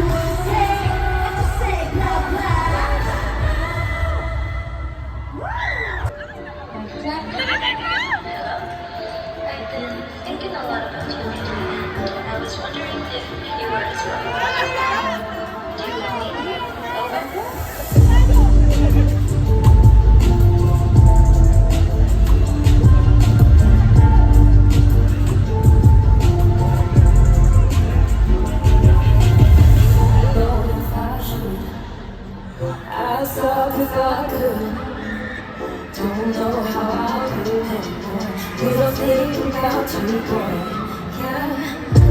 I've been thinking a lot about you lately, and I was wondering if you were as well. Do you love me? As dark as I could, don't know how I'll do anymore. We don't think about you, boy. Yeah,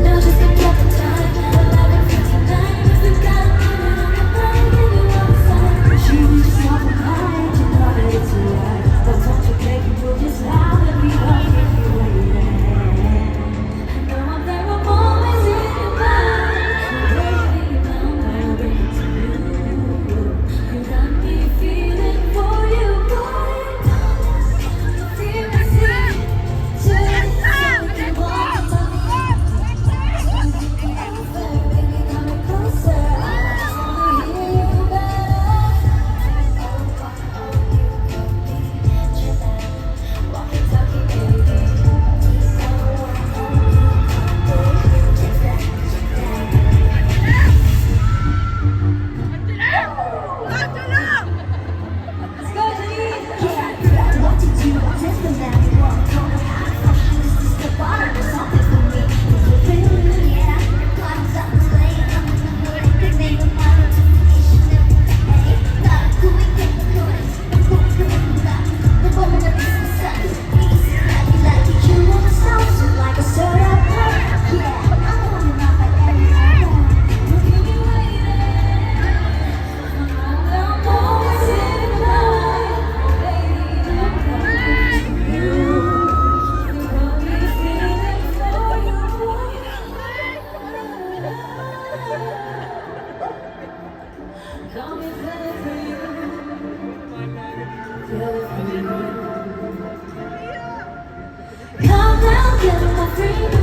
now just a couple time, 11:59. If you got a minute on your mind, give me one sign. She just walk behind, you know that it's alright. But don't you make me move just now, let me love you waiting. I know I'm there, I'm always in your mind. Baby, I'll bring it to you. You got me feeling for you, boy. Feel me, see, just something more. Baby, coming closer. I just wanna hear you better. Walkie-talkie, baby. Let's go, Janine. Like a soda pop, yeah. I'm on and off at every hour. You'll keep me waiting. I'm always in your mind. Baby, I'm coming to you. You got me feeling for you, boy. Got me feeling for you. Feeling for you. Calm down, get on my free.